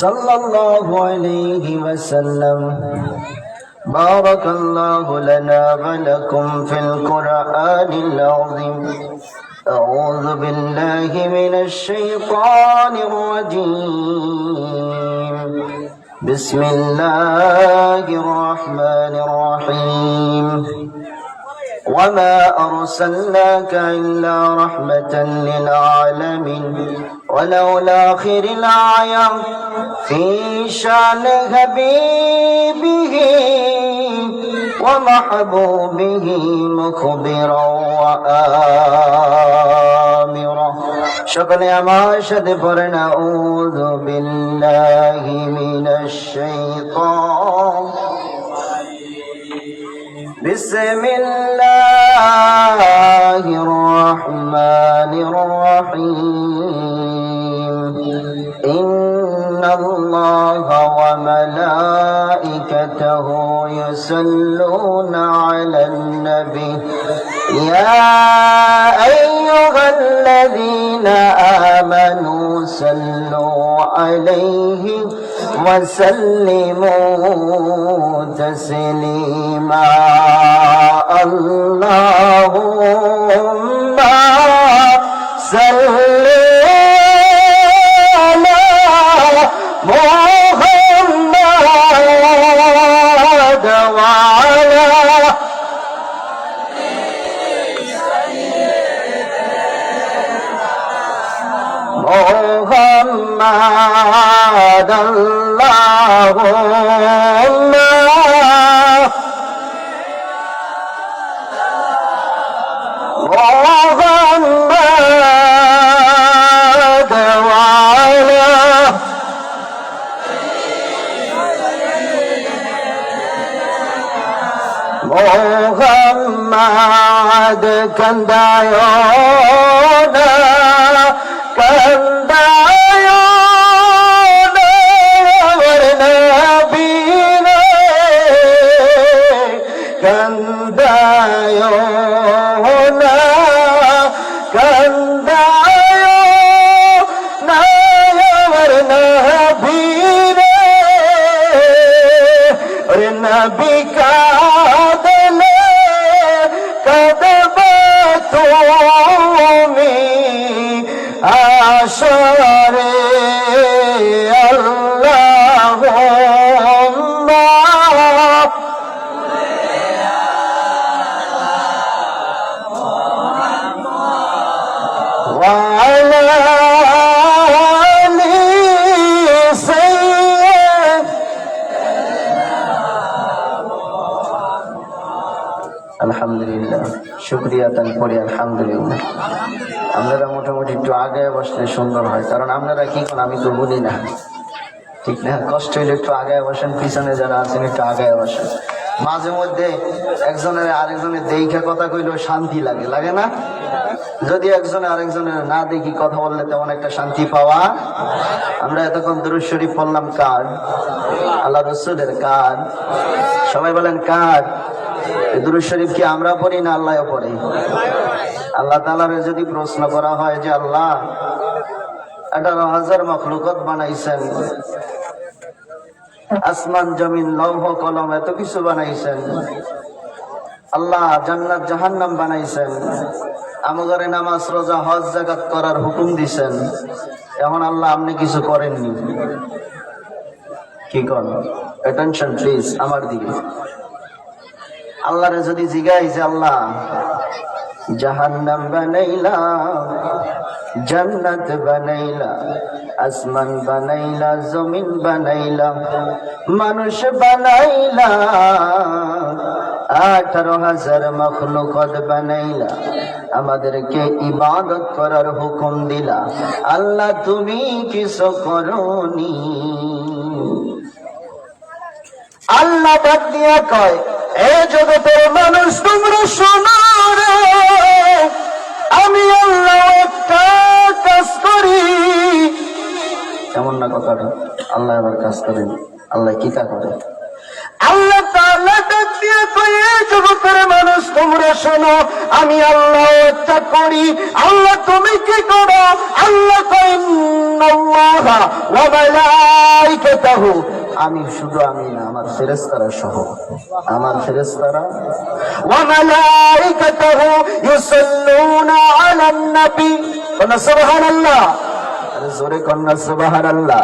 صلى الله عليه وسلم. بارك الله لنا ولكم في القرآن العظيم. أعوذ بالله من الشيطان الرجيم. بسم الله الرحمن الرحيم. وما أرسلناك إلا رحمة للعالمين. ولولا آخر الآية في شأن حبيبه ومحبوبه مخبرا وآمرا. সকলে আমার সাথে পড়েন আউযু বিল্লাহি মিনাশ শাইতান বিসমিল্লাহির রহমানির রহিম. ইন্নাল্লাহা ওয়া মালাইকাতাহু ইউসাল্লুনা আলান নবী ইয়া আইয়ুহাল্লাযীনা আমানু সাল্লু আলাইহি ওয়া সাল্লিমু তাসলিমা. আল্লাহুম্মা সাল্লি আলা মুহাম্মাদ ওয়া আলা মুহাম্মাদ. আল্লাহুম্মা মোহাম্মদ কন্দায়ো না কন্দায়ো না নবী রে কন্দায়ো না কন্দায়ো না নবী রে. ওরে নবী কা আশরে আল্লাহুম্মা ওয়া আলা আলি সাইয়্যিদ. আলহামদুলিল্লাহ. শুকরিয়া তান পড়ি আলহামদুলিল্লাহ. আপনারা মোটামুটি একটু আগে বসলে সুন্দর হয়, কারণ আপনারা কি করেন আমি তো বলি না, ঠিক না? কষ্ট হইলে একটু আগে বসেন, পিছনে যারা আছেন একটু আগে বসেন. মাঝে মধ্যে একজনের আরেকজনের দেখে কথা কইলেও শান্তি লাগে, লাগে না? যদি একজনে আরেকজনের না দেখি কথা বললে তেমন একটা শান্তি পাওয়া. আমরা এতক্ষণ দুরূদ শরীফ পড়লাম কার? আল্লাহ রাসূলের কার? সবাই বলেন কার? দুরূদ শরীফ কি আমরা পড়ি না আল্লাহ পড়ে? আল্লাহ তাআলারে যদি প্রশ্ন করা হয় যে আল্লাহ 18,000 মখলুকাত বানাইছেন, আসমান জমিন লৌহ কলম এত কিছু বানাইছেন, আল্লাহ জান্নাত জাহান্নাম বানাইছেন, আমগরে নামাজ রোজা হজ যাকাত করার হুকুম দিছেন, এখন আল্লাহ আপনি কিছু করেননি, কি করেন? অ্যাটেনশন প্লিজ আমার দিকে. আল্লাহরে যদি জিগাই যে আল্লাহ জাহান্নাম বানাইলা, জান্নাত বানাইলা, আসমান বানাইলা, জমিন বানাইলা, মানুষ বানাইলা, 18,000 মখলুকাত বানাইলা, আমাদেরকে ইবাদত করার হুকুম দিলা, আল্লাহ তুমি কিছু করনি। আল্লাহ ডাক দিয়া কয়, এ জগতের মানুষ তোমরা শোনো রে, আমি আল্লাহ একটা কাজ করি। এমন না কথাটা, আল্লাহ আবার কাজ করেন। আল্লাহ কি তা করে? আল্লাহ তাআলা ডাক দিয়ে জগতের মানুষ তোমরা শোনো, আমি আল্লাহ একটা করি, আল্লাহ তুমি কি করো? আল্লাহ ইন্নাল্লাহা ওয়া মালাইকাতাহু, আমি শুধু আমি না, আমার ফেরেশতারা সহ, আমার ফেরেশতারা ওয়া মালাইকাতাহু ইউসাল্লুনা আলান নবী, সুবহানাল্লাহ, আরে জোরে কন্যা সুবহানাল্লাহ।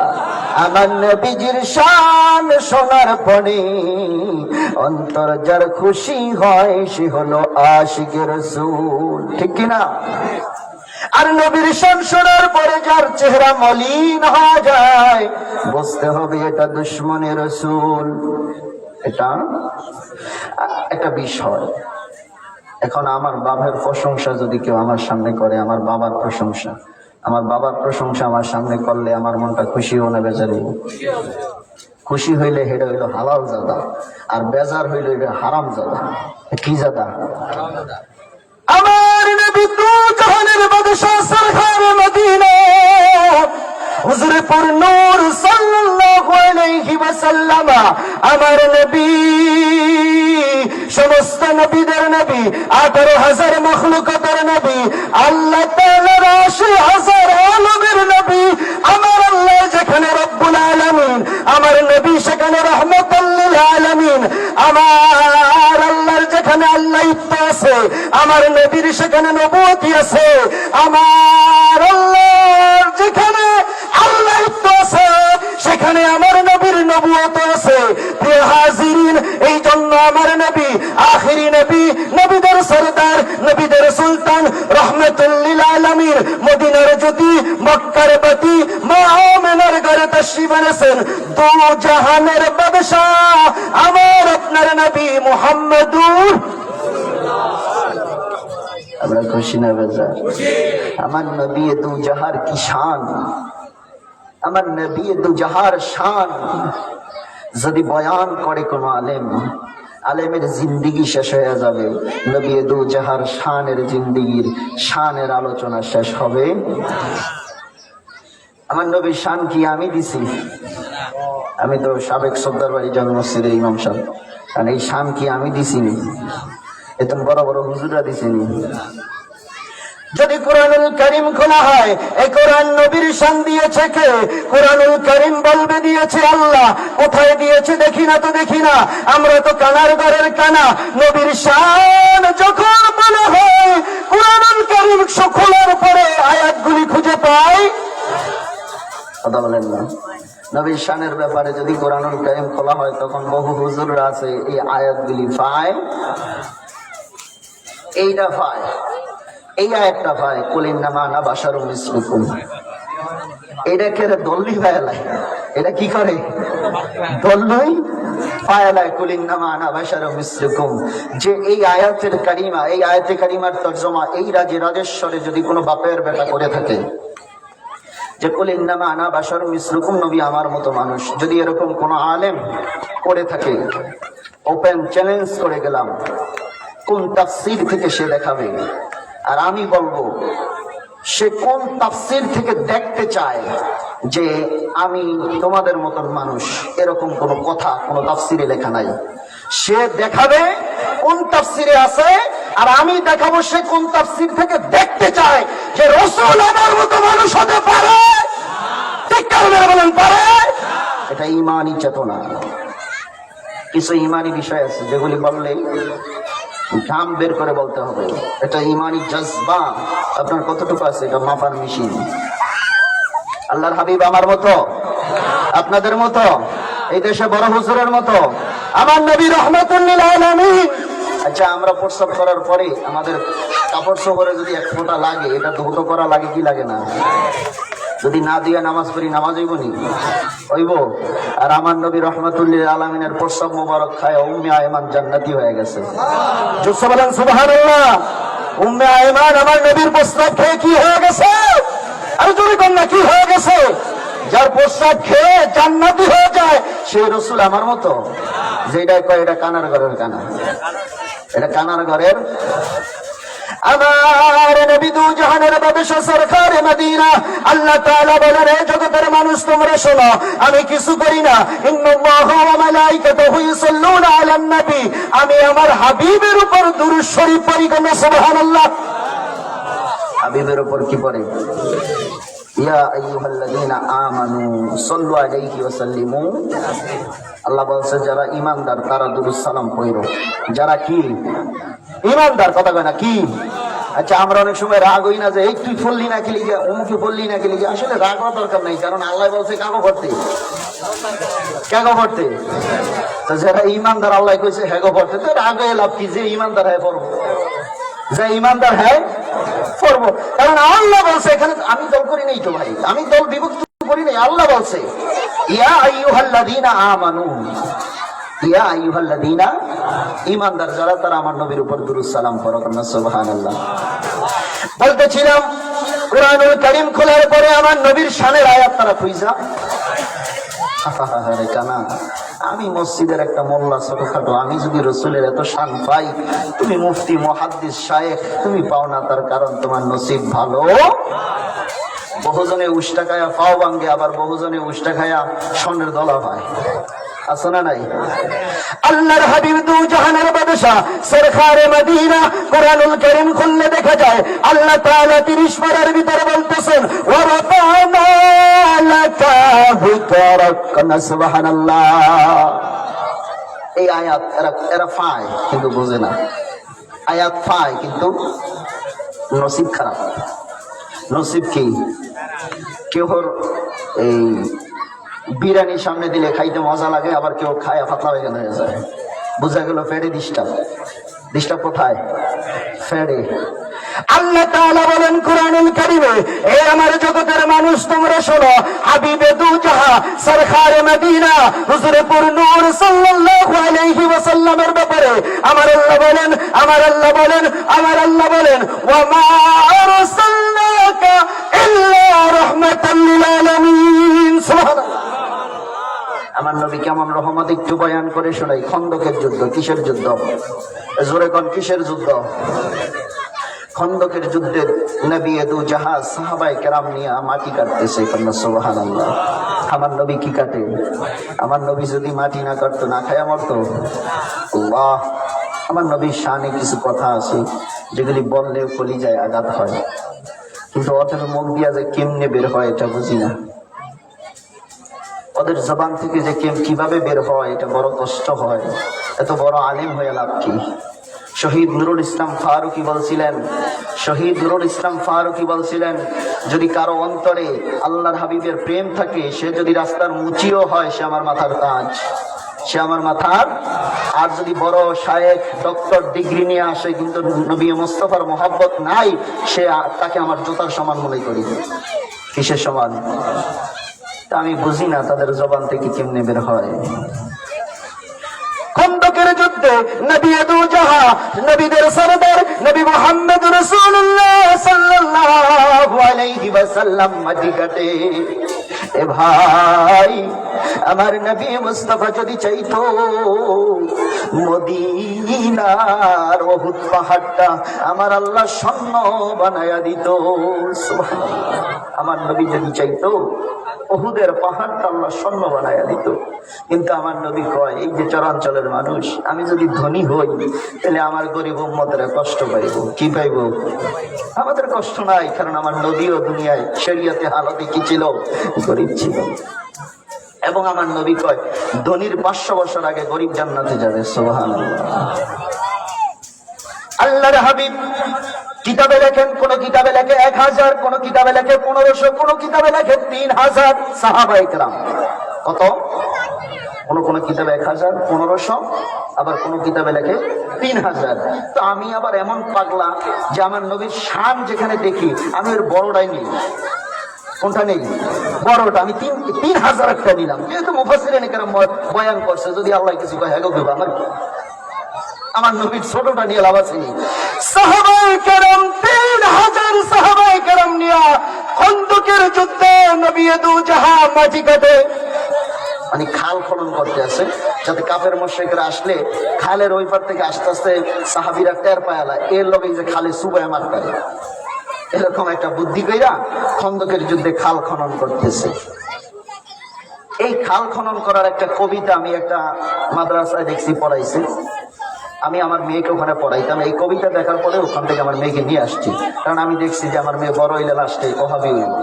আমার নবীজির শান শোনার পরে অন্তর যার খুশি হয় সে হলো আশিকে রাসূল, ঠিক কিনা? আর নবীর শান শোনার পরে যার চেহারা মলিন হয়ে যায়, বুঝতে হবে এটা দুশমনের রাসূল। এটা একটা বিষয়। এখন আমার বাবার প্রশংসা যদি কেউ আমার সামনে করে, আমার বাবার প্রশংসা, আমার বাবার প্রশংসা আমার সামনে করলে আমার মনটা খুশি হো না বেজার হইব? খুশি হইলে এটা হইলো হালাল জাদা, আর বেজার হইলে এটা হারাম জাদা। কি জাদা? আমার নবী দু জাহানের বাদশা সরকার মদিনা হুজুরে পুর নূর সাল্লাল্লাহু আলাইহি ওয়াসাল্লাম, আমার নবী সমস্ত নবীদের নবী, 18,000 মাখলুকাতের নবী, আল্লাহ তাআলার 80,000 আলমের নবী। আমার আল্লাহ যেখানে রব্বুল আলামিন, আমার নবী সেখানে রাহমাতুল লিল আলামিন। আমার আল্লাহর যেখানে আল্লাহত্ব আছে, আমার নবীর সেখানে নবুয়তি আছে। আমার আল্লাহর যেখানে আল্লাহত্ব আছে সেখানে আমার নবীর নবুয়ত আছে। প্রিয় হাজিরিন, এই জন্য আমার নবী আখিরি নবী, নবীদের সরদার, নবীদের সুলতান, রাহমাতুল লিল আলামিন, মদিনার জ্যোতি, মক্কার বাতি, মা আমেনার ঘরে তাশরীফ এনেছেন। দু জাহানের বাদশাহ আমার আপনার নবী মুহাম্মদুর। আমরা খুশি না বেজার? আমার নবী দু জাহার কি শান, আমার নবী দু জাহার শান যদি বয়ান করে কোন আলেম, আলেমের জিন্দিগি শেষ হয়ে যাবে। নবী দু জাহার শানের জিন্দিগির শানের আলোচনা শেষ হবে। আমার নবীর শান কি আমি দিছি? আমি তো সাবেক সর্দার বাড়ি জামে মসজিদের ইমাম সাহেব, কারণ এই শান কি আমি দিছিনি? এত বড় বড় হুজুররা দিছিনি। যদি কোরআনুল কারীম খোলা হয়, এই কোরআন নবীর শান দিয়েছে কে? কোরআনুল কারীম বলবে দিয়েছে আল্লাহ। কোথায় দিয়েছে দেখি না তো, দেখি না, আমরা তো কানার ঘরের কানা। নবীর শান যখন বলা হয়, কোরআনুল কারীম খোলার পরে আয়াতগুলি খুঁজে পাই। কথা বলেন না? নবীর শানের ব্যাপারে যদি কোরআনুল কারীম খোলা হয়, তখন বহু হুজুররা আছে এই আয়াতগুলি পায়, এইটা পায়, এই আয়াতটা পায়, কুলিন নামা আনা বাশারুম মিসলুকুম। এটাকে দল্লি পায়লায়, এটা কি করে? দল্লই পায়লায়, কুলিন নামা আনা বাশারুম মিসলুকুম। যে এই আয়াতের কারিমা, এই আয়াতে কারিমার তর্জমা এই রাজেশ্বরে যদি কোনো বাপের বেটা করে থাকে, যে কুলিন নামা আনা বাশারুম মিসলুকুম, নবী আমার মতো মানুষ, যদি এরকম কোন আলেম করে থাকে, ওপেন চ্যালেঞ্জ করে গেলাম, কোন তাফসীর থেকে সে দেখাবে। আর আমি বলবো সে কোন তাফসীর থেকে দেখতে চায় যে আমি তোমাদের মতন মানুষ, এরকম কোন কথা কোন তাফসীরে লেখা নাই। সে দেখাবে কোন তাফসীরে আছে, আর আমি দেখাবো সে কোন তাফসীর থেকে দেখতে চায় যে রাসূল আমার মতো মানুষ হতে পারে। ঠিক কারণে বলেন পারে। এটা ঈমানি চেতনা। কিছু ঈমানি বিষয় আছে যেগুলি বললে ঘাম বের করে বলতে হবে। এটা ঈমানি জজবা, আপনার কতটুকু আছে এটা মাপার মেশিন। আল্লাহর হাবিব আমার মতো, আপনাদের মতো, এই দেশে বড় হুজুরের মতো, আমার নবী রাহমাতুল লিল আলামিন। আচ্ছা, আমরা প্রস্রাব করার পরে আমাদের কাপড় চোপড়ে যদি এক ফোঁটা লাগে, এটা ধৌত করা লাগে কি লাগে না? যদি না দিয়ে নামাজ পড়ি, নামাজ হইব নি? হইব। আর আমার নবী রাহমাতুল লিল আলামিনের প্রস্রাব মোবারক খায় উম্মে আয়মান জান্নাতি হয়ে গেছে। জোরে বলেন সুবহানাল্লাহ। উম্মে আয়মান আমার নবীর প্রস্রাব খেয়ে কি হয়ে গেছে? আর জোরে কন্যা কি হয়ে গেছে? যার প্রস্রাব খেয়ে জান্নাতি হয়ে যায়, সে রাসূল আমার মতো। যেটা কয় এটা কানার ঘরের কানা, এটা কানার ঘরের। আমার নবী দু জাহানের বাদশা সরকারে মদিনা আল্লাহ তাআলা বলেন, হে জগতের মানুষ তোমরা শোনো, আমি কিছু করি না। ইন্নাল্লাহু ওয়া মালাইকাতুহু ইউসাল্লুনা আলান নবী, আমি আমার হাবিবের উপর দুরূদ শরীফ পড়ি। সুবহানাল্লাহ। হাবিবের উপর কি পড়ে? ইয়া আইয়ুহাল্লাযীনা আমানু সাল্লু আলাইহি ওয়া সাল্লিমু। আল্লাহ বলছে যারা ঈমানদার তারা দুরূদ সালাম পড়ো। যারা কি ঈমানদার, কথা কয় না কি? আচ্ছা, আমরা অনেক সময় রাগ হই না যে এই তুই পড়লি না কি লিখে, অমুকে পড়লি না কি লিখে। আসলে রাগ হওয়ার দরকার নেই, কারণ আল্লাহ বলছে কাগো পড়তে, কাগো পড়তে। তো যারা ঈমানদার আল্লাহ কইছে হ্যাগো পড়তে, তো রাগ হয়ে লাভ কি? যে ঈমানদার হ্যাঁ পড়বো, যে ঈমানদার হ্যাঁ পড়বো। কারণ আল্লাহ বলছে, এখানে আমি দল করি নাই তো ভাই, আমি দল বিভক্ত করি নাই। আল্লাহ বলছে ইয়া আইয়ুহাল্লাযীনা আমানু, ইয়া আইয়ুহাল্লাযীনা, ঈমানদার যারা তারা আমার নবীর উপর দুরূদ সালাম পড়ো। সুবহানাল্লাহ। বলতেছিলাম কুরআনুল কারীম খোলার পরে আমার নবীর শানের আয়াত তারা খুঁজা কানা। আমি মসজিদের একটা মোল্লা ছোটখাটো, আমি যদি রসুলের এত শান পাই, তুমি মুফতি মুহাদ্দিস শায়েখ তুমি পাও না, তার কারণ তোমার নসিব ভালো। বহুজনে উষ্টা খায়া পাও ভাঙ্গে, আবার বহুজনে উষ্টা খায়া স্বর্ণের দলা পায়, আছে না নাই? আল্লাহর হাবিব দু জাহানের বাদশা সরকারে মদিনা কুরআনুল কারীম খুললে দেখা যায় আল্লাহ তাআলা 30 পারার ভিতরে বলতেছেন ওয়া রাফা'না লাকা যিকরাক। সুবহানাল্লাহ। এই আয়াত এরা পায় কিন্তু বোঝে না। আয়াত পায় কিন্তু নসিব খারাপ। নসিব কি? কেউ এই বিরিয়ানি সামনে দিলে খাইতে মজা লাগে, আবার কেউ খায় পাতলা বেগান হয়ে যায়। বোঝা গেল ফেডে ডিস্টার্ব। ডিস্টার্ব কোথায়? ফেডে। আল্লাহ তাআলা বলেন কুরআনুল কারীমে, হে আমার জগতের মানুষ তোমরা শোনো, হাবিবে দু জাহান সরকারে মদিনা হুজুরে পুর নূর সাল্লাল্লাহু আলাইহি ওয়াসাল্লামের ব্যাপারে আমার আল্লাহ বলেন, আমার আল্লাহ বলেন, আমার আল্লাহ বলেন ওয়া মা আরসালনাকা ইল্লা রাহমাতাল লিল আলামিন। সুবহানাল্লাহ। আমার নবী কেমন রহমত একটু বয়ান করে শোনাই। খন্দকের যুদ্ধ। কিসের যুদ্ধ? জোরে কোন কিসের যুদ্ধ? খন্দকের যুদ্ধে নবী দু জাহাজ সাহাবায়ে কেরাম নিয়ে মাটি কাটতেছে। সুবহানাল্লাহ। আমার নবী কি কাটে? আমার নবী যদি মাটি না কাটতো না খায়া মরতো? আল্লাহ। আমার নবীর শানে কিছু কথা আছে যেগুলি বললেও কলিজায় আঘাত হয়, কিন্তু ওদের মুখ দিয়া যে কেমনে বের হয় এটা বুঝি না। ওদের জবান থেকে যে কিভাবে বের হয় এটা বড় কষ্ট হয়। এত বড় আলেম হয়ে লাভ কি? শহীদ নুরুল ইসলাম ফারুকী বলছিলেন, শহীদ নুরুল ইসলাম ফারুকী বলছিলেন, যদি কারো অন্তরে আল্লাহর হাবিবের প্রেম থাকে, সে যদি রাস্তার মুচিও হয়, সে আমার মাথার তাজ, সে আমার মাথার। আর যদি বড় শায়েখ ডক্টর ডিগ্রি নিয়ে আসে কিন্তু নবী মুস্তাফার মহব্বত নাই, সে তাকে আমার জুতার সমান মনে করি। কিসের সমান? আমি বুঝি না তাদের জবান থেকে কেমনে বের হয়। খন্দকের যুদ্ধে নবী দু জাহান, নবীদের সরদার নবী মুহাম্মদ রাসূলুল্লাহ সাল্লাল্লাহু আলাইহি ওয়াসাল্লাম মাটি কাটে। এ ভাই, আমার নবী মুস্তাফা যদি চাইতো মদিনার উহুদ পাহাড়টা আমার আল্লাহ স্বর্ণ বানায়া দিত। সুবহানাল্লাহ। আমার নবী যদি চাইতো উহুদের পাহাড়টা আল্লাহ স্বর্ণ বানায়া দিত। কিন্তু আমার নবী কয়, এই যে চরাঞ্চলের মানুষ, আমি যদি ধনী হই তাহলে আমার গরিব উম্মতেরা কষ্ট পাইব। কি পাইব? আমাদের কষ্ট নাই, কারণ আমার নবীও দুনিয়ায় শরীয়তে হালতে কি ছিল? গরিব ছিল। এবং আমার নবী কয় ধনীর 500 বছর আগে গরিব জান্নাতে যাবে। সুবহানাল্লাহ। আল্লাহর হাবিব কিতাবে লেখেন, কোন কিতাবে লেখে 1000, কোন কিতাবে লেখে 1500, কোন কিতাবে লেখে 3000 সাহাবায়ে কেরাম। কত? কোন কিতাবে 1000, 1500, আবার কোন কিতাবে লেখে 3000। তো আমি আবার এমন পাগলা যে আমার নবীর শান যেখানে দেখি আমি ওর বড়টাই নেই। কোনটা নেই? বড়টা। আমি 3000 একটা নিলাম, যেহেতু মুফাসসিরিন কেরাম বয়ান করছে, যদি আল্লাহ কিছু কয় হ্যাঁ গো আমার আমার নবীর ছোটটা নিয়ে লাভ আছে। সাহাবায়ে কেরাম 3000 সাহাবায়ে কেরাম নিয়ে খন্দকের যুদ্ধে নবী দু জাহান মাটি কাটে। মানে খাল খনন করতে আছে, যাতে কাফের মুশরিকরা আসলে খালের ওই পার থেকে আস্তে আস্তে সাহাবীরা টের পায়ালা এর লগে যে খালে সুবায় মারতে এরকম একটা বুদ্ধি কইরা খন্দকের যুদ্ধে খাল খনন করতেছে। এই খাল খনন করার একটা কবিতা আমি একটা মাদ্রাসায় দেখছি, পড়াইছে। আমি আমার মেয়েকে ওখানে পড়াইতাম। এই কবিতা দেখার পরে ওখান থেকে আমার মেয়েকে নিয়ে আসছি, কারণ আমি দেখছি যে আমার মেয়ে বড় হইলে লাস্টে ওহাবি হইল।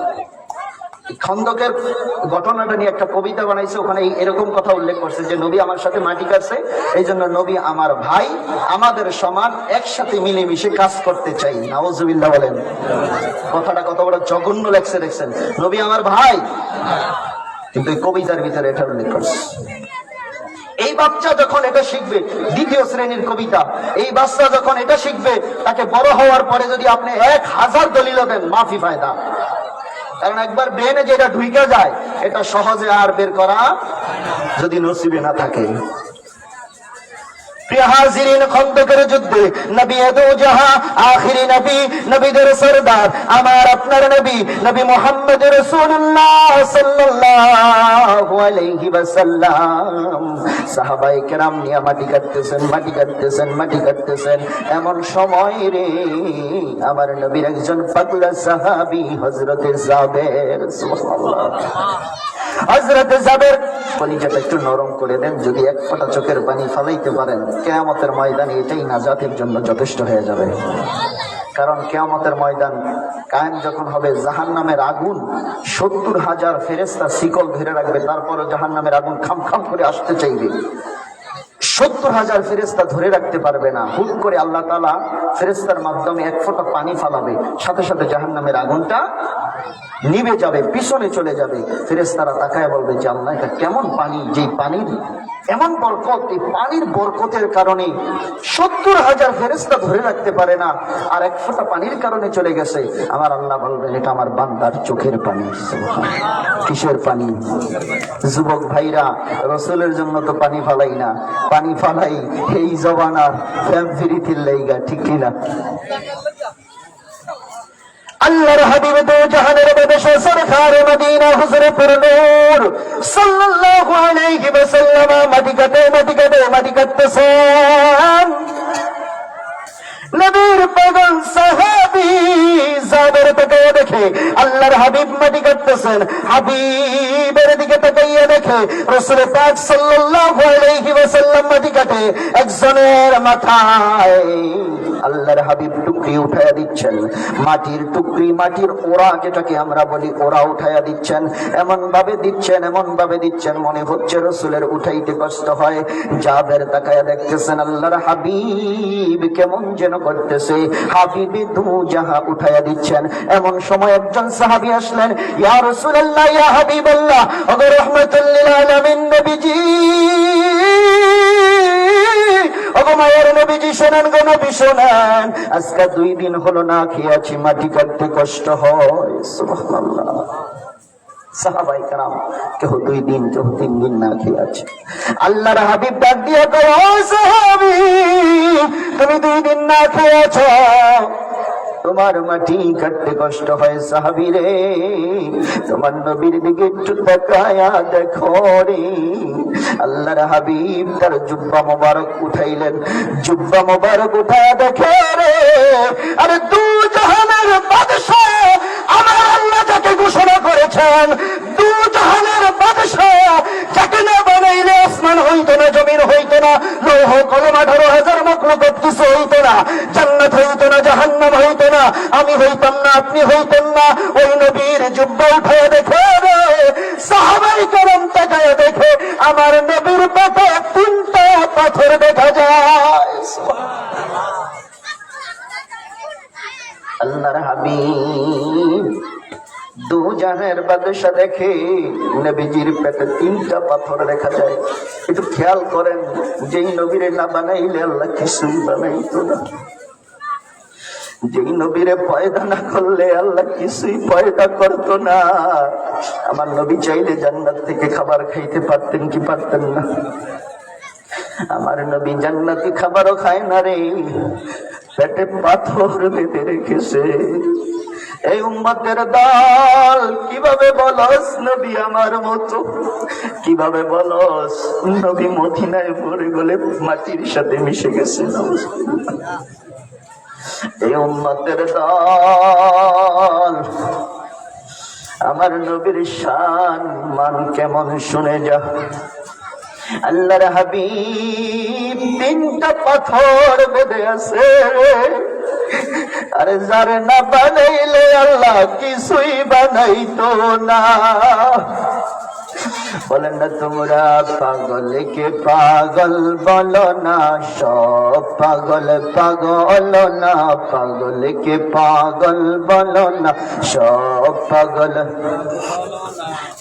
খন্দকের ঘটনাটা নিয়ে একটা কবিতা বানাইছে, ওখানে এরকম কথা উল্লেখ করছে যে নবী আমার সাথে মাটি কাটছে, এই জন্য নবী আমার ভাই, আমাদের সমান, একসাথে মিলেমিশে কাজ করতে চাই। নাউজুবিল্লাহ বলেন। কথাটা কত বড় জঘন্য লেখছে দেখছেন, নবী আমার ভাই, কিন্তু এই কবিতার ভিতরে এটা উল্লেখ করছে। এই বাচ্চা যখন এটা শিখবে, দ্বিতীয় শ্রেণীর কবিতা, এই বাচ্চা যখন এটা শিখবে, তাকে বড় হওয়ার পরে যদি আপনি 1000 দলিল দেন মাফি ফায়দা, কারণ একবার ব্রেনে যেটা ঢুকে যায় এটা সহজে আর বের করা যদি নসিবে না থাকে। প্রিয় হাজিরিন, খন্দকের যুদ্ধে নবী দু জাহাঁ, আখিরি নবী, নবীদের সরদার, আমার আপনার নবী, নবী মুহাম্মদ রাসূলুল্লাহ সাল্লাল্লাহু আলাইহি ওয়াসাল্লাম সাহাবায়ে কেরাম নিয়ে মাটি কাটতেছেন, মাটি কাটতেছেন, মাটি কাটতেছেন। এমন সময় রে আমার নবীর একজন পাগলা সাহাবী হযরতে জাবের, সুবহানাল্লাহ, হযরতে জাবের কলিজাটা একটু নরম করে দেন, যদি এক ফোঁটা চোখের পানি ফলাইতে পারেন কিয়ামতের ময়দানে এটাই নাজাতের জন্য যথেষ্ট হয়ে যাবে। কারণ কিয়ামতের ময়দান কায়েম যখন হবে, জাহান্নামের আগুন 70,000 ফেরেশতা শিকল ধরে রাখবে, তারপরে জাহান্নামের আগুন খাম খাম করে আসতে চাইবে। 70,000 ফেরেশতা ধরে রাখতে পারবে না। হুট করে আল্লাহ তাআলা ফেরেশতার মাধ্যমে এক ফোঁটা পানি ফালাবে, সাথে সাথে জাহান্নামের আগুনটা নিভে যাবে, পিছনে চলে যাবে। ফেরেশতারা তাকায় বলবে যে আল্লাহ, এটা কেমন পানি, যে পানির এমন বরকত, এই পানির বরকতের কারণে 70,000 ফেরেশতা ধরে রাখতে পারে না, আর এক ফোঁটা পানির কারণে চলে গেছে। আমার আল্লাহ বলবেন এটা আমার বান্দার চোখের পানি। কিসের পানি? যুবক ভাইরা, রাসূলের জন্য তো পানি ফালাই না, পানি ফালাই এই জবানার ফ্যামিলির লাইগা, ঠিক কিনা? আল্লাহর হাবিব দু জাহানের বাদশা সরকার মদিনা হুজুরে নূর সাল্লাল্লাহু আলাইহি ওয়াসাল্লাম মাটি কাটে, মাটি কাটে, মাটি কাটতেছেন। নবীর পাগল সাহাবী জাবের তাকাইয়া দেখে আল্লাহর হাবিব মাটি কাটতেছেন, হাবিবের দিকে তাকাইয়া দেখে রাসূল পাক সাল্লাল্লাহু আলাইহি ওয়াসাল্লাম মাটি কাটে। একজনের মাথায় আল্লাহর হাবিব টুকরি উঠায়া দিচ্ছেন, মাটির টুকরি, মাটির ওরা, যেটাকে আমরা বলি ওরা, উঠায়া দিচ্ছেন। এমন ভাবে দিচ্ছেন, এমন ভাবে দিচ্ছেন, মনে হচ্ছে রাসূলের উঠাইতে কষ্ট হয়। জাবের তাকায়া দেখতেছেন আল্লাহর হাবিব কেমন যেন করতেছে, হাবিবে দু জাহা উঠায়া দিচ্ছেন। এমন সময় একজন সাহাবী আসলেন, ইয়া রাসূলুল্লাহ, ইয়া হাবিবাল্লাহ, ওগো রাহমাতুল লিল আলামিন নবীজি, ওগো মায়ের নবীজি, শোনেন গো নবী, শোনেন, আজকে 2 দিন হলো না খেয়ে আছি, মাটি কাটতে কষ্ট হয়। সুবহানাল্লাহ। সাহাবায়ে কেরাম কেউ 2 দিন, কেউ 3 দিন না খেয়ে আছে। আল্লাহর হাবিব ডাক দিয়ে কয়, ও সাহাবী, তুমি 2 দিন না খেয়ে আছো, তোমার মাটি কাটতে কষ্ট হয়। সাহাবী রে, তোমার নবীর দিকে একটু তাকায়া দেখো রে। আল্লাহর হাবিব তার জুব্বা মোবারক উঠাইলেন, জুব্বা মোবারক উঠায়া দেখে রে, আরে দু জাহানের বাদশা আমার আল্লাহ যাকে ঘোষণা করেছেন, দু জাহানের বাদশা যাকে না বানাইলে আসমান হইতো না, জমিন হইতো না, লৌহ কলম 18,000 মাখলুকাত কিছু হইতো না, জান্নাত হইতো না, জাহান্নাম হইতো না, আমি হইতাম না, আপনি হইতেন না। ওই নবীর জুব্বা উঠায়া দেখে রে, সাহাবায়ে কেরাম তাকায়া দেখে আমার নবীর পেটে 3টা পাথর দেখা যায়। আল্লাহর হাবিব দু জাহানের বাদশা দেখে নবীজির পেটে 3টা পাথর দেখা যায়। একটু খেয়াল করেন, যেই নবীরে না বানাইলে আল্লাহ কিছুই বানাইতো না, যেই নবীরে পয়দা না করলে আল্লাহ কিছুই পয়দা করতো না। আমার নবী চাইলে জান্নাত থেকে খাবার খাইতে পারতেন কি পারতেন না? আমার নবী জান্নাতি খাবারও খায় না রে, পেটে পাথর বেঁধে রেখেছে। এই উম্মতের দল কিভাবে বলস নবী আমার মতো, কিভাবে বলস নবী মদিনায় পড়ে গেলে মাটির সাথে মিশে গেছে। এই উম্মতের দল আমার নবীর শান মান কেমন শুনে যা। আল্লাহর হাবিব 3টা পাথর বেঁধে আছে, আরে যারে না বানাইলে আল্লাহ কিছুই বানাইতো না। বলেন না তোমরা পাগলকে পাগল বলো না, সব পাগল পাগল না, পাগলকে পাগল বলো না, সব পাগল।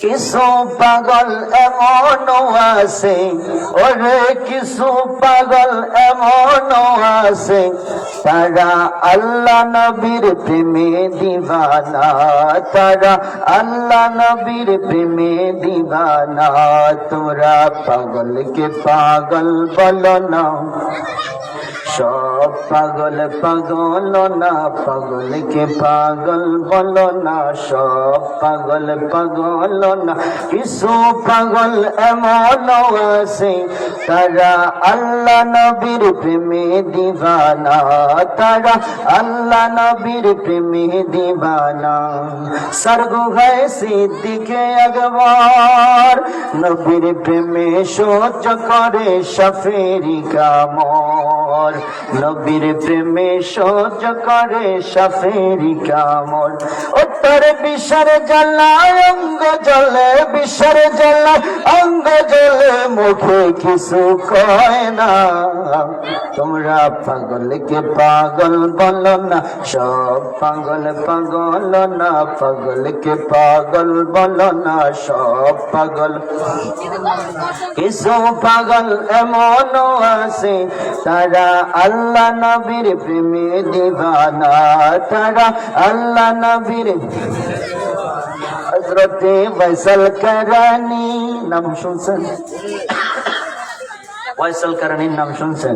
কিছু পাগল এমনও আছে, ওরে কিছু পাগল এমনও আছে, তারা আল্লাহ নবীর প্রেমে দিবানা, তারা আল্লাহ নবীর প্রেমে দিবানা। তোমরা পাগলকে পাগল বলো না, সব পাগল পাগল না, পাগলকে পাগল বলো না, সব পাগল পাগল না। কিছু পাগল এমন আছে, তারা আল্লাহ নবীর প্রেমে দিবানা, তারা আল্লাহ নবীর প্রেমে দিবানা। সরগুহায় সিদ্দিকে আকবর নবীর প্রেমে সহ্য করে শাফেরি কামর, নবীর প্রেমে সহ্য করে শাফেরি কামর। উত্তর বিষর জ্বালায় অঙ্গ জ্বলে, বিষর জ্বালায় অঙ্গ জ্বলে, মুখে কিছু কয় না। তোমরা পাগলকে পাগল বলো না, সব পাগল পাগল না, পাগলকে পাগল বলো না, সব পাগল। কিছু পাগল এমনও আছে, তারা আল্লাহ নবীর প্রেমে দিবানা, তারা আল্লাহ নবীর। হযরতে ওয়াইসাল কারানি নাম শুনছেন? ওয়াইসাল কারানির নাম শুনছেন?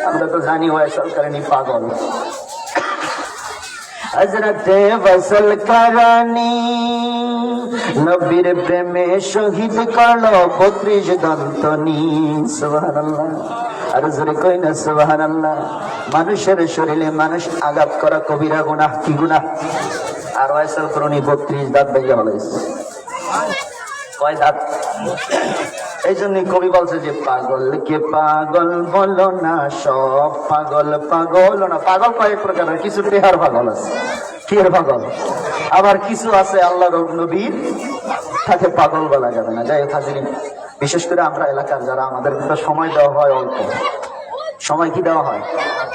আমরা তো জানি ওয়াইসাল কারানি পাগল। হযরতে ওয়াইসাল কারানি নবীর প্রেমে শহীদ করলো 32 দন্তনি। সুবহানাল্লাহ, আর জোরে কই না সুবহানাল্লাহ। মানুষের শরীরে মানুষ আঘাত করা কবিরা গুনাহ, কি গুনাহ? আর ওয়াইসাল কারানি 32 দাঁত ভেঙে ফেলেছে। কয় দাঁত? এই জন্যই কবি বলছে যে পাগলকে পাগল বলো না, সব পাগল পাগল না। পাগল কয়েক প্রকারের, কিছু টেহার পাগল আছে, টেহার পাগল, আবার কিছু আছে আল্লাহ নবীর তাকে পাগল বলা যাবে না। যাই হোক হাজিরিন, বিশেষ করে আমরা এলাকার যারা, আমাদের কিন্তু সময় দেওয়া হয় অল্প, সময় কি দেওয়া হয়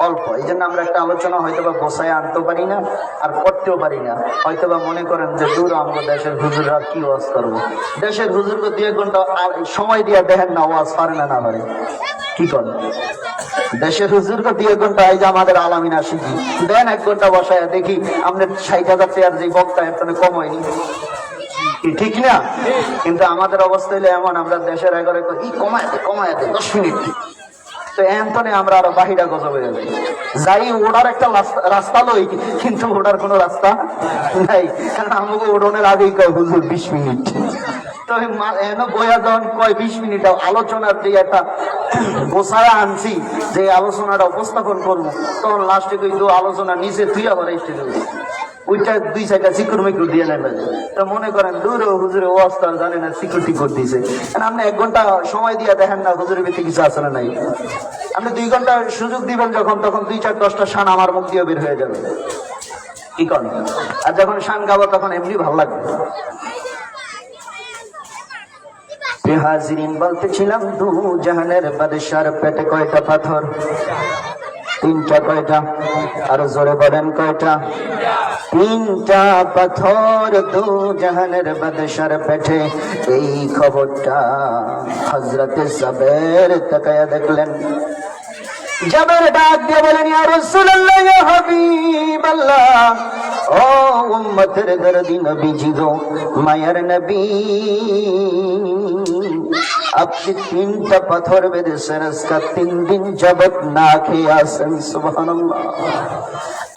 অল্প। এই জন্য আমরা একটা আলোচনা হয়তোবা গোছায় আনতে পারি না, আর করতেও পারি না। হয়তোবা মনে করেন যে দূর আমরা দেশের হুজুররা কি ওয়াজ করবো। দেশের হুজুরকে 2 ঘন্টা সময় দিয়ে দেখেন না, ওয়াজ পারে না, না পারে, কি করেন? দেশের হুজুরকে 2 ঘন্টা, এই যে আমাদের আলামিনা শিখি দেন 1 ঘন্টা বসায় দেখি, আমাদের 60,000 টাকার যে বক্তা এর তো কম হয়নি, ঠিক না? কিন্তু আমাদের অবস্থা হইলে এমন, আমরা দেশের এগারে কমায় 10 মিনিট, তো এমতনে আমরা আরো বাহিরা গজব হয়ে যাই। যাই ওড়ার একটা রাস্তা লই, কিন্তু ওড়ার কোনো রাস্তা নাই, কারণ আমাকে ওড়নের আগেই কয় হুজুর 20 মিনিট। তো বইয়া যখন কয় 20 মিনিট আলোচনার যে একটা গোছায় আনছি, যে আলোচনাটা উপস্থাপন করবো, তখন লাস্টে কই তো আলোচনা নিচে তুই আবার এসে দেবো, ওইটা 2-4টা সিকুর মিকুর দিয়ে নেবে। তো মনে করেন দূরে হুজুরে ওয়াস্তা জানে না, সিকুর টিকুর দিছে। আপনি 1 ঘন্টা সময় দিয়ে দেখেন না হুজুরের ভিতরে কিছু আছে না নাই। আপনি 2 ঘন্টা সুযোগ দিবেন যখন, তখন 2-4-10টা শান আমার মুখ দিয়ে বের হয়ে যাবে, কি করেন? আর যখন শান গাবো তখন এমনি ভালো লাগবে। হাজিরিন, বলতেছিলাম 2 জাহানের বাদশার পেটে কয়টা পাথর? 3টা। কয়টা? আরো জোরে বলেন কয়টা? 3টা পাথর 2 জাহানের বাদশার পেটে। এই খবরটা হযরতে জাবের তাকায়া দেখলেন। জাবের ডাক দিয়ে বলেন, ইয়া রাসূলুল্লাহ, ইয়া হাবিবাল্লাহ, ও উম্মতের দরদি নবীজি গো, মায়ার নবী, আপনি 3টা পাথর বেঁধেছেন, আজকে 3 দিন যাবত না খেয়ে আসেন। সুবহানাল্লাহ।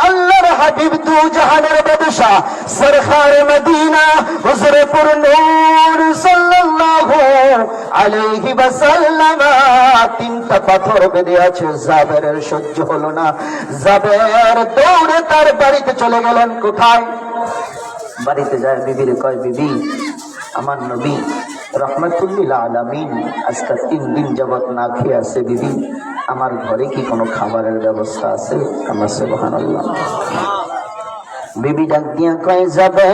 আল্লাহর হাবিব দু জাহানের বাদশা সরকার মদিনা হুজুরে পুর নূর সাল্লাল্লাহু আলাইহি ওয়াসাল্লাম তিনটা পাথর বেঁধে আছে। জাবেরের সহ্য হলো না, জাবের দৌড়ে তার বাড়িতে চলে গেলেন। কোথায়? বাড়িতে যায় বিবির কয়, বিবি আমার নবী রহমাতুল্লিল আলামিন আজকে 3 দিন যাবত না খেয়ে আছে, বিবি আমার ঘরে কি কোনো খাবারের ব্যবস্থা আছে? আমার সুবহানাল্লাহ। বিবি ডাক দিয়া কয়, যাবে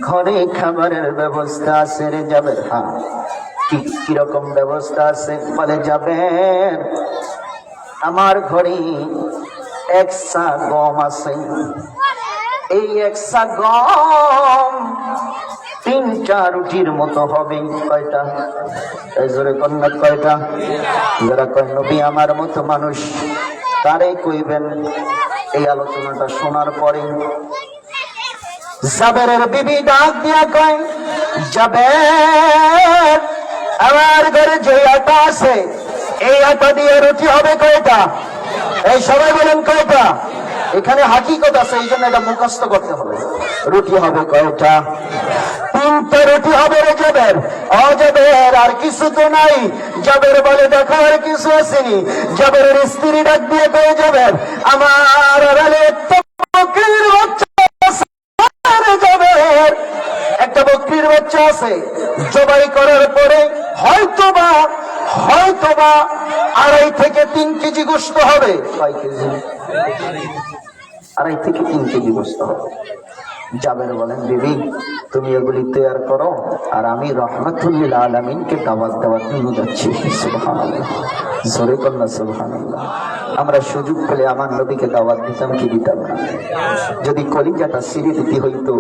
ঘরে খাবারের ব্যবস্থা আছে রে যাবে। হ্যাঁ, কিরকম ব্যবস্থা আছে? বলে, যাবে আমার ঘরে 1 সা গম আছে, এই 1 সা গম 3টা রুটির মতো হবে। কয়টা? এই জোরে কন্যা কয়টা? যারা কয় নবী আমার মতো মানুষ তারে কইবেন। এই আলোচনাটা শোনার পরে জাবেরের বিবি ডাক দিয়া কয়, জাবের আমার ঘরে যে আটা আছে এই আটা দিয়ে রুটি হবে কয়টা? এই সবাই বলেন কয়টা? এখানে হাকিকত আছে, এই জন্য এটা মুখস্থ করতে হবে। রুটি হবে কয়টা? 3টা রুটি হবে রে জাবের। ও জাবের আর কিছু তো নাই? জাবের বলে, দেখো আর কিছু আসেনি। জাবেরের স্ত্রী ডাক দিয়ে কয়ে, জাবের আমার একটা বকরির বাচ্চা আছে জাবের, একটা বকরির বাচ্চা আছে, জবাই করার পরে হয়তোবা 2.5 থেকে 3 কেজি গোশত হবে। কয় কেজি? 2.5 থেকে 3 কেজি গোশত হবে। জাবের বলেন, বিবি তুমি এগুলি তৈরি করো, আর আমি রহমাতুল্লিল আলামিনকে দাওয়াত দেওয়ার জন্য যাচ্ছি। সুবহানাল্লাহ, জোরে কন্যা সুবহানাল্লাহ। আমরা সুযোগ পেলে আমার নবীকে দাওয়াত দিতাম কি দিতাম না? যদি কলিজাটা সিঁড়ি দিতে হইতো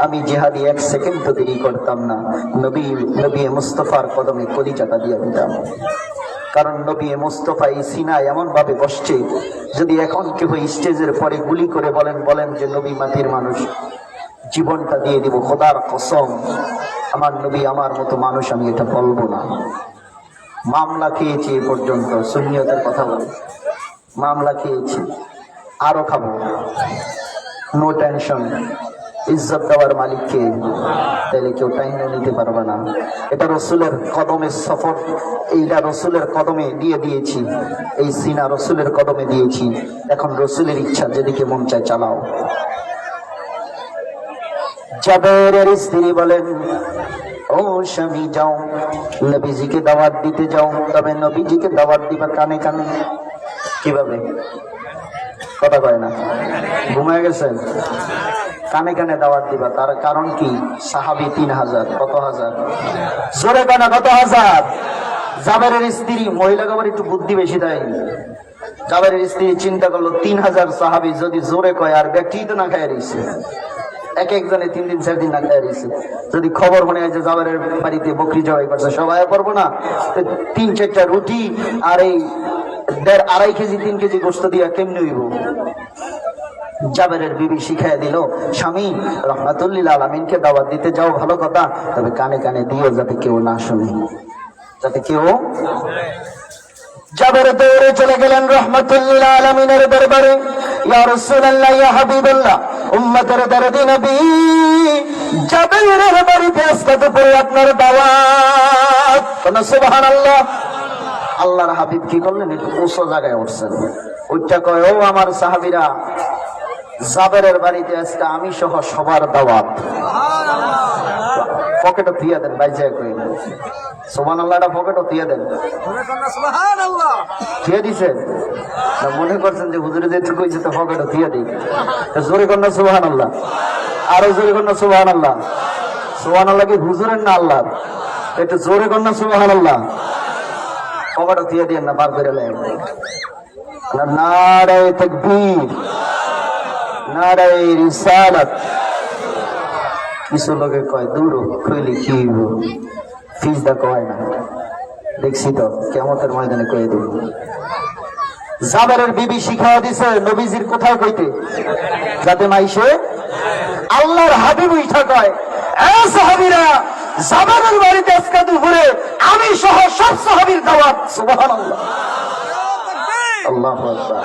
আমি জিহাদি 1 সেকেন্ড তো দেরি করতাম না, নবী মুস্তাফার কদমে কলিজাটা দিয়ে দিতাম। কারণ নবী মুস্তাফা এই সিনায় এমন ভাবে বসছে, যদি এখন কেউ স্টেজের পরে গুলি করে বলেন যে নবী মাটির মানুষ, জীবনটা দিয়ে দিব, খোদার কসম আমার নবী আমার মতো মানুষ আমি এটা বলবো না। মামলা খেয়েছি এ পর্যন্ত, সুন্নিয়তের কথা বলে মামলা খেয়েছি, আরো খাবো, নো টেনশন। ইজ্জত দেওয়ার মালিককে তাইলে কেউ টাইনে নিতে পারবে না। এটা রসুলের কদমের সফর, এইটা রসুলের কদমে দিয়ে দিয়েছি, এই সিনা রসুলের কদমে দিয়েছি। এখন রসুলের ইচ্ছা, যেদিকে মন চায় চালাও। জাবেরের স্ত্রী বলেন, ও স্বামী যাও নবীজিকে দাওয়াত দিতে যাও, তবে নবীজিকে দাওয়াত দিবা কানে কানে। কিভাবে? কথা কয় না, ঘুমায় গেছেন? কানে কানে দাওয়াত দিবা। তার কারণ কি? সাহাবী 3000। কত হাজার? জোরে কানা কত হাজার? জাবেরের স্ত্রী, মহিলাকে আবার একটু বুদ্ধি বেশি দেয়। জাবেরের স্ত্রী চিন্তা করলো 3000 সাহাবী যদি জোরে কয়, আর ব্যক্তি তো না খায় রয়েছে, একজনে 3 দিন 4 দিন না খায় রয়েছে। যদি খবর মনে হয় যে জাবেরের বাড়িতে বকরি জবাই করছে, সবাই করবো না? 3-4টা রুটি আর এই 1.5-2.5 কেজি 3 কেজি গোশত দিয়া কেমনি হইব? জাবেরের বিবি শিখাই দিল, স্বামী রহমাতুল্লিল আলামিনকে দাওয়াত দিতে যাও, ভালো কথা, তবে কানে কানে দিও, যাতে কেউ না শুনে, যাতে কেউ। জাবের দৌড়ে চলে গেলেন রহমাতুল্লিল আলামিনের দরবারে। ইয়া রাসূলুল্লাহ, ইয়া হাবিবাল্লাহ, উম্মতের দরদি নবী জাবেরের বাড়িতে আজকে দুপুরে আপনার দাওয়াত। সুবহানাল্লাহ। আল্লাহর হাবিব কি করলেন? একটু উঁচু জায়গায় উঠছেন। ওইটা কয়, ও আমার সাহাবীরা, জাবেরের বাড়িতে আজকে আমি সহ সবার দাওয়াত। পকেটে দিয়ে দেন ভাই, যায় কই সুবহানাল্লাহটা পকেটে দিয়ে দেন। সুবহানাল্লাহ দিয়ে দিছেন না? মনে করছেন যে হুজুরে যেতে কইছে তো পকেটে দিয়ে দিই। জোরে কন্যা সুবহানাল্লাহ, আরো জোরে কন্যা সুবহানাল্লাহ। সুবহানাল্লাহ কি হুজুরের না আল্লাহর? একটু জোরে কন্যা সুবহানাল্লাহ। পকেটে দিয়ে দিয়েন না, বার করে লেন। নারায়ে তাকবীর, নারায়ে রিসালাত। কিছু লোকে কয় দূর কইলে কি হইব, ফিজদা কয় না, দেখছি তো কিয়ামতের ময়দানে কয়ে দেব। জাবেরের বিবি শিখাই দিছে নবীজির কোথায় কইতে, যাতে মাইসে আল্লাহর হাবিব উঠা কয়, এ সাহাবীরা, জাবেরের বাড়িতে আজকে দুপুরে আমি সহ সব সাহাবীর দাওয়াত। সুবহানাল্লাহ, আল্লাহু আকবার।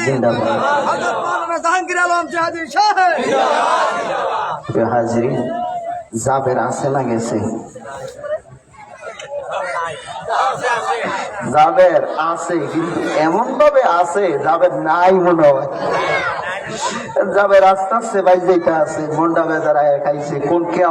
জিন্দাবাদ। জাহাঙ্গীর আলম জাহাদি সাহেব প্রিয় হাজরিন, জাবের আছে না গেছে? জাবের আছে, কিন্তু এমন ভাবে আছে জাবের নাই মনে হয়। জাবের আস্তে আস্তে বাইর যেটা আছে, মন্ডা বেজারা খাইছে কোন কে